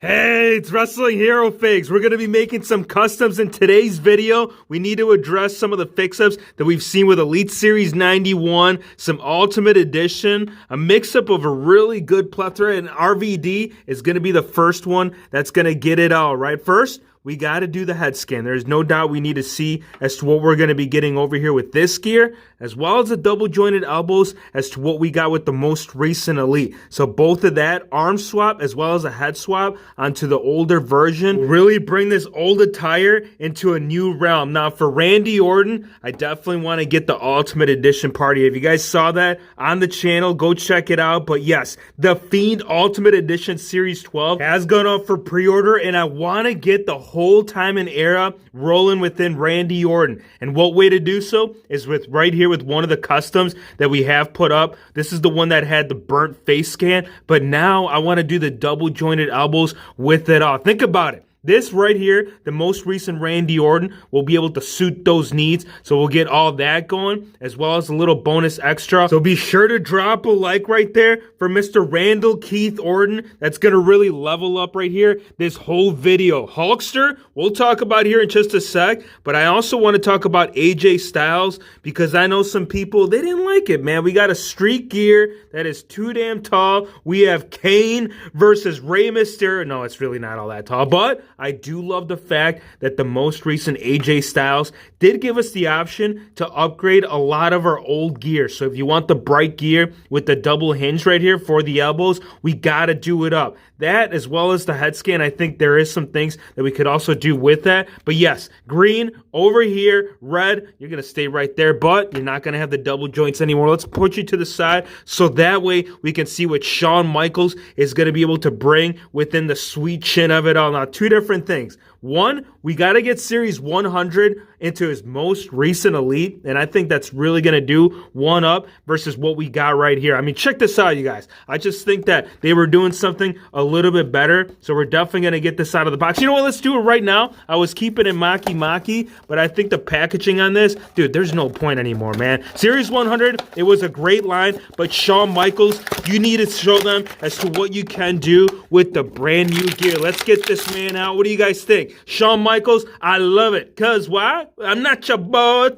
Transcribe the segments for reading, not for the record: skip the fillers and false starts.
Hey, it's Wrestling Hero Figs. We're going to be making some customs in today's video. We need to address some of the fix-ups that we've seen with Elite Series 91, some Ultimate Edition, a mix-up of a really good plethora, and RVD is going to be the first one that's going to get it all, right? First, we got to do the head scan. There's no doubt we need to see as to what we're going to be getting over here with this gear, as well as the double jointed elbows as to what we got with the most recent Elite. So both of that, arm swap as well as a head swap onto the older version, will really bring this old attire into a new realm. Now for Randy Orton, I definitely want to get the Ultimate Edition party. If you guys saw that on the channel, go check it out. But yes, the Fiend Ultimate Edition Series 12 has gone up for pre-order, and I want to get the whole time and era rolling within Randy Orton. And what way to do so is with right here with one of the customs that we have put up. This is the one that had the burnt face scan, but now I want to do the double jointed elbows with it all. Think about it. This right here, the most recent Randy Orton, will be able to suit those needs. So we'll get all that going, as well as a little bonus extra. So be sure to drop a like right there for Mr. Randall Keith Orton. That's going to really level up right here this whole video. Hulkster, we'll talk about here in just a sec. But I also want to talk about AJ Styles, because I know some people, they didn't like it, man. We got a street gear that is too damn tall. We have Kane versus Rey Mysterio. No, it's really not all that tall, but I do love the fact that the most recent AJ Styles did give us the option to upgrade a lot of our old gear. So if you want the bright gear with the double hinge right here for the elbows, we got to do it up. That, as well as the head scan, I think there is some things that we could also do with that. But yes, green over here, red, you're going to stay right there, but you're not going to have the double joints anymore. Let's put you to the side so that way we can see what Shawn Michaels is going to be able to bring within the sweet chin of it all. Now, two different things. One, we got to get Series 100 into his most recent Elite, and I think that's really going to do one up versus what we got right here. I mean, check this out, you guys. I just think that they were doing something a little bit better, so we're definitely going to get this out of the box. You know what? Let's do it right now. I was keeping it maki-maki, but I think the packaging on this, dude, there's no point anymore, man. Series 100, it was a great line, but Shawn Michaels, you need to show them as to what you can do with the brand new gear. Let's get this man out. What do you guys think? Shawn Michaels, I love it. Cause why? I'm not your boy.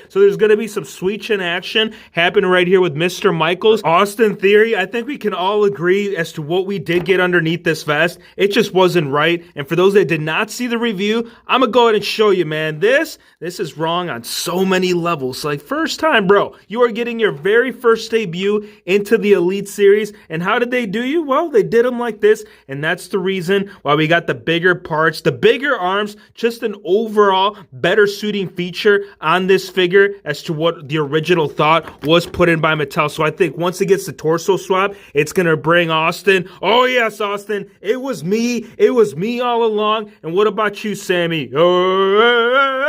So there's going to be some sweet chin action happening right here with Mr. Michaels. Austin Theory, I think we can all agree as to what we did get underneath this vest. It just wasn't right. And for those that did not see the review, I'm going to go ahead and show you, man. This is wrong on so many levels. Like, first time, bro, you are getting your very first debut into the Elite Series. And how did they do you? Well, they did them like this. And that's the reason why we got the bigger parts, the bigger arms, just an overall better suiting feature on this figure as to what the original thought was put in by Mattel. So I think once it gets the torso swap, it's going to bring Austin. Oh, yes, Austin. It was me. It was me all along. And what about you, Sammy? Oh,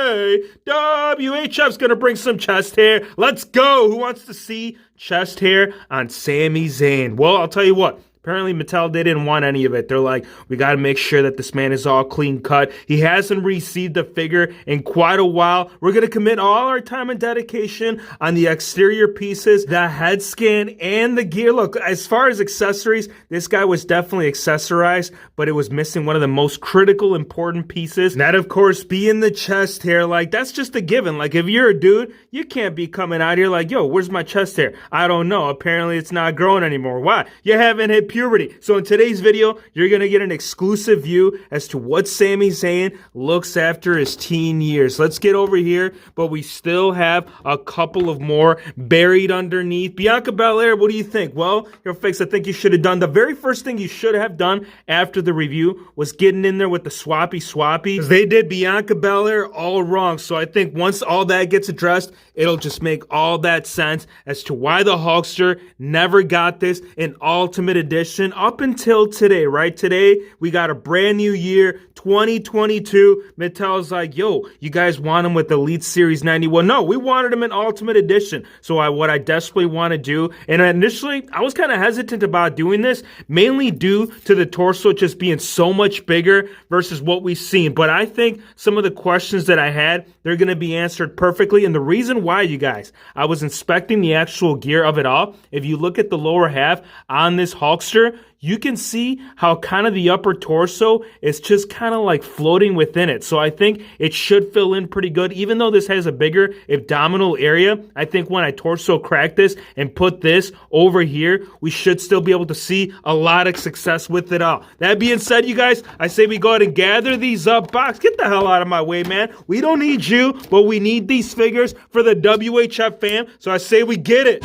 hey, WHF's going to bring some chest hair. Let's go. Who wants to see chest hair on Sami Zayn? Well, I'll tell you what. Apparently, Mattel, they didn't want any of it. They're like, we got to make sure that this man is all clean cut. He hasn't received the figure in quite a while. We're going to commit all our time and dedication on the exterior pieces, the head scan, and the gear. Look, as far as accessories, this guy was definitely accessorized, but it was missing one of the most critical, important pieces. And that, of course, being the chest hair. Like, that's just a given. Like, if you're a dude, you can't be coming out here like, yo, where's my chest hair? I don't know. Apparently, it's not growing anymore. Why? You haven't hit puberty. So in today's video, you're going to get an exclusive view as to what Sami Zayn looks after his teen years. Let's get over here, but we still have a couple of more buried underneath. Bianca Bellaire, what do you think? Well, your fix, I think you should have done. The very first thing you should have done after the review was getting in there with the swappy. They did Bianca Bellaire all wrong. So I think once all that gets addressed, it'll just make all that sense as to why the Hulkster never got this in Ultimate Edition up until today, right? Today, we got a brand new year, 2022. Mattel's like, yo, you guys want him with Elite Series 91? No, we wanted him in Ultimate Edition. So what I desperately want to do, and initially, I was kind of hesitant about doing this, mainly due to the torso just being so much bigger versus what we've seen. But I think some of the questions that I had, they're going to be answered perfectly. And the reason why, you guys, I was inspecting the actual gear of it all. If you look at the lower half on this Hulkster, Hulkster, you can see how kind of the upper torso is just kind of like floating within it. So I think it should fill in pretty good. Even though this has a bigger abdominal area, I think when I torso crack this and put this over here, we should still be able to see a lot of success with it all. That being said, you guys, I say we go ahead and gather these up. Box, get the hell out of my way, man. We don't need you, but we need these figures for the WHF fam. So I say we get it.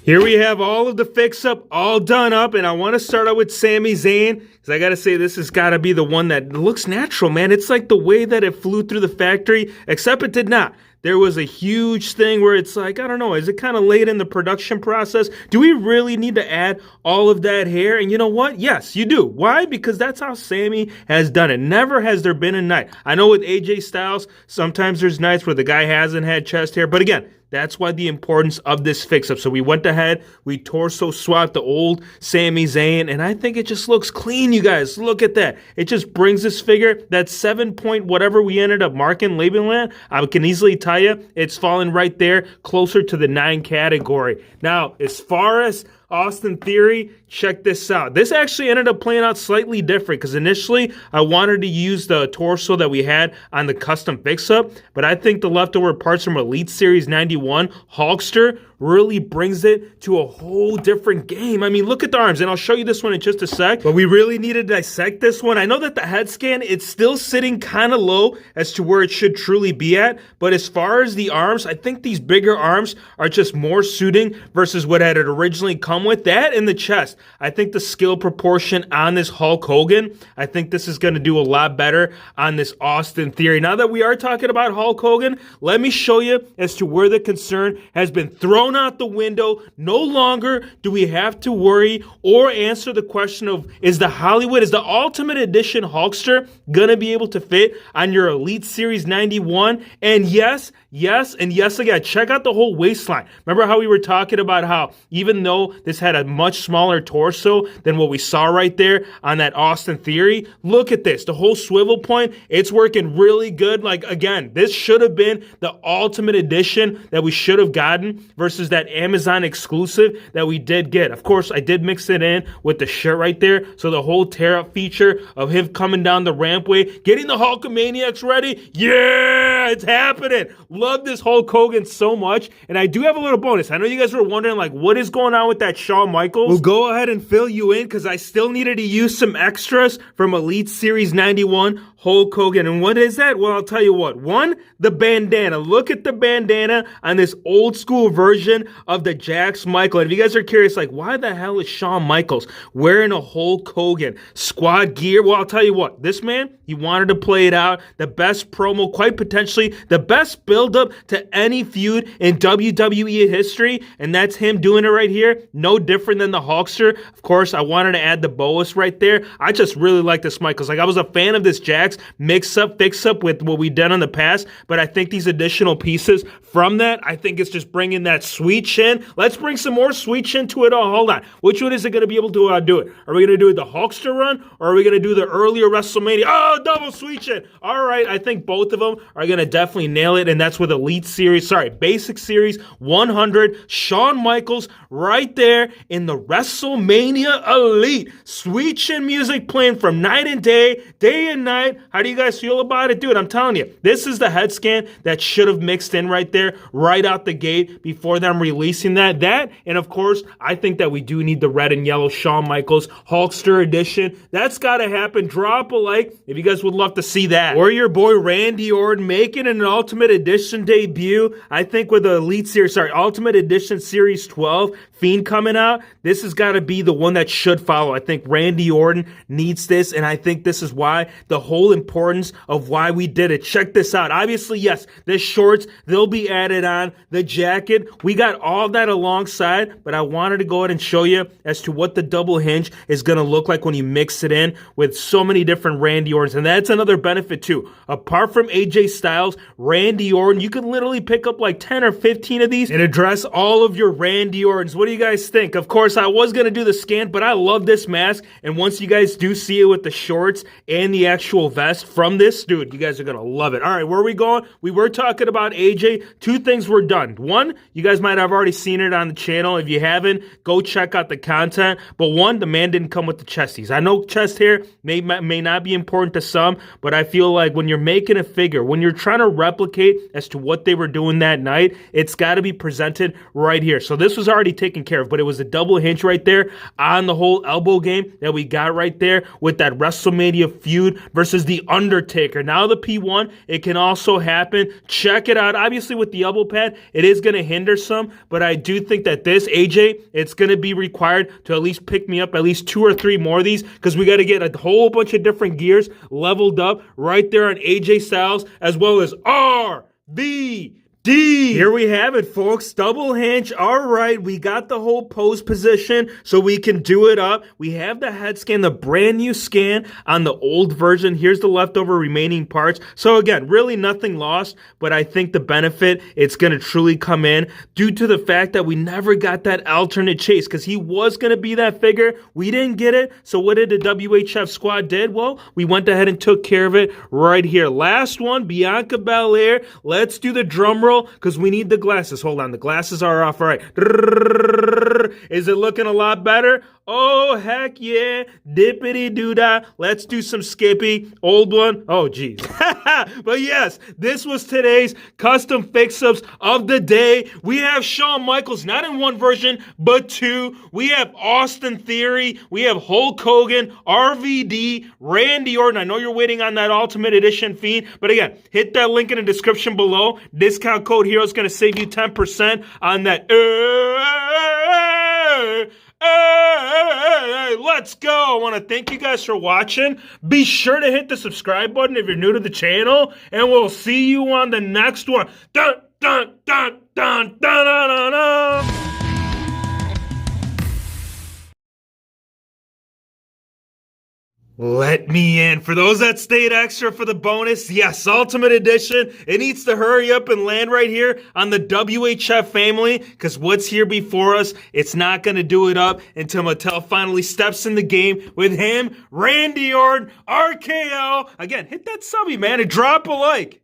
Here we have all of the fix-up all done up, and I want to start out with Sami Zayn, because I got to say this has got to be the one that looks natural, man. It's like the way that it flew through the factory, except it did not. There was a huge thing where it's like, I don't know, is it kind of late in the production process? Do we really need to add all of that hair? And you know what? Yes, you do. Why? Because that's how Sami has done it. Never has there been a night. I know with AJ Styles, sometimes there's nights where the guy hasn't had chest hair, but again, that's why the importance of this fix-up. So we went ahead, we torso swapped the old Sami Zayn, and I think it just looks clean, you guys. Look at that. It just brings this figure, that 7 point whatever we ended up marking, labeling it, I can easily tell you, it's falling right there, closer to the 9 category. Now, as far as Austin Theory, check this out. This actually ended up playing out slightly different because initially I wanted to use the torso that we had on the custom fix-up, but I think the leftover parts from Elite Series 91 Hulkster really brings it to a whole different game. I mean, look at the arms, and I'll show you this one in just a sec, but we really need to dissect this one. I know that the head scan, it's still sitting kind of low as to where it should truly be at, but as far as the arms, I think these bigger arms are just more suiting versus what had originally come with that in the chest. I think the skill proportion on this Hulk Hogan, I think this is going to do a lot better on this Austin Theory. Now that we are talking about Hulk Hogan, let me show you as to where the concern has been thrown out the window. No longer do we have to worry or answer the question of, is the Ultimate Edition Hulkster going to be able to fit on your Elite Series 91? And yes again, check out the whole waistline. Remember how we were talking about how even though this had a much smaller torso than what we saw right there on that Austin Theory, look at this, the whole swivel point, it's working really good. Like again, this should have been the Ultimate Edition that we should have gotten versus that Amazon exclusive that we did get. Of course, I did mix it in with the shirt right there, so the whole tear-up feature of him coming down the rampway, getting the Hulkamaniacs ready, yeah, it's happening. Love this Hulk Hogan so much, and I do have a little bonus. I know you guys were wondering, like, what is going on with that Shawn Michaels? We'll go ahead and fill you in, because I still needed to use some extras from Elite Series 91 Hulk Hogan. And what is that? Well, I'll tell you what. One, the bandana. Look at the bandana on this old school version of the Jax Michael. And if you guys are curious, like, why the hell is Shawn Michaels wearing a Hulk Hogan squad gear? Well, I'll tell you what. This man, he wanted to play it out. The best promo, quite potentially the best build-up to any feud in WWE history. And that's him doing it right here. No different than the Hulkster. Of course, I wanted to add the boas right there. I just really like this Michaels. Like, I was a fan of this Jax mix-up, fix-up with what we did in the past, but I think these additional pieces from that, I think it's just bringing that sweet chin. Let's bring some more sweet chin to it all. Hold on. Which one is it going to be able to do it? Are we going to do the Hulkster run, or are we going to do the earlier Wrestlemania? Oh, double sweet chin. All right, I think both of them are going to definitely nail it, and that's with Basic Series 100. Shawn Michaels right there in the Wrestlemania Elite. Sweet chin music playing from night and day and night. How do you guys feel about it? Dude, I'm telling you, this is the head scan that should have mixed in right there, right out the gate before them releasing that. And of course, I think that we do need the red and yellow Shawn Michaels Hulkster edition. That's got to happen. Drop a like if you guys would love to see that. Or your boy Randy Orton making an Ultimate Edition debut. I think with the Ultimate Edition Series 12 Fiend coming out, this has got to be the one that should follow. I think Randy Orton needs this, and I think this is why the whole importance of why we did it. Check this out. Obviously, yes, the shorts, they'll be added on. The jacket, we got all that alongside, but I wanted to go ahead and show you as to what the double hinge is going to look like when you mix it in with so many different Randy Ortons, and that's another benefit too. Apart from AJ Styles, Randy Orton, you can literally pick up like 10 or 15 of these and address all of your Randy Ortons. What do do you guys think? Of course, I was going to do the scan, but I love this mask. And once you guys do see it with the shorts and the actual vest from this, dude, you guys are going to love it. All right, where are we going? We were talking about AJ. Two things were done. One, you guys might have already seen it on the channel. If you haven't, go check out the content. But one, the man didn't come with the chesties. I know chest hair may not be important to some, but I feel like when you're making a figure, when you're trying to replicate as to what they were doing that night, it's got to be presented right here. So this was already taken care of, but it was a double hinge right there on the whole elbow game that we got right there with that Wrestlemania feud versus The Undertaker. Now the P1, it can also happen. Check it out. Obviously with the elbow pad, it is going to hinder some, but I do think that this, AJ, it's going to be required to at least pick me up at least 2 or 3 more of these, because we got to get a whole bunch of different gears leveled up right there on AJ Styles, as well as RVD. Here we have it, folks. Double hinge. All right, we got the whole pose position so we can do it up. We have the head scan, the brand new scan on the old version. Here's the leftover remaining parts. So again, really nothing lost, but I think the benefit, it's going to truly come in due to the fact that we never got that alternate chase, because he was going to be that figure. We didn't get it. So what did the WHF squad did? Well, we went ahead and took care of it right here. Last one, Bianca Bellaire. Let's do the drum roll, because we need the glasses. Hold on, the glasses are off. All right. Is it looking a lot better? Oh, heck yeah. Dippity-doo-dah. Let's do some Skippy. Old one. Oh, geez. But yes, this was today's custom fix-ups of the day. We have Shawn Michaels, not in one version, but 2. We have Austin Theory. We have Hulk Hogan, RVD, Randy Orton. I know you're waiting on that Ultimate Edition Fiend, but again, hit that link in the description below. Discount code HERO is going to save you 10% on that. Hey, let's go. I want to thank you guys for watching. Be sure to hit the subscribe button if you're new to the channel, and we'll see you on the next one. Dun, dun, dun, dun, dun, dun, dun, dun. Let me in. For those that stayed extra for the bonus, yes, Ultimate Edition. It needs to hurry up and land right here on the WHF family, because what's here before us, it's not going to do it up until Mattel finally steps in the game with him, Randy Orton, RKO. Again, hit that subby, man, and drop a like.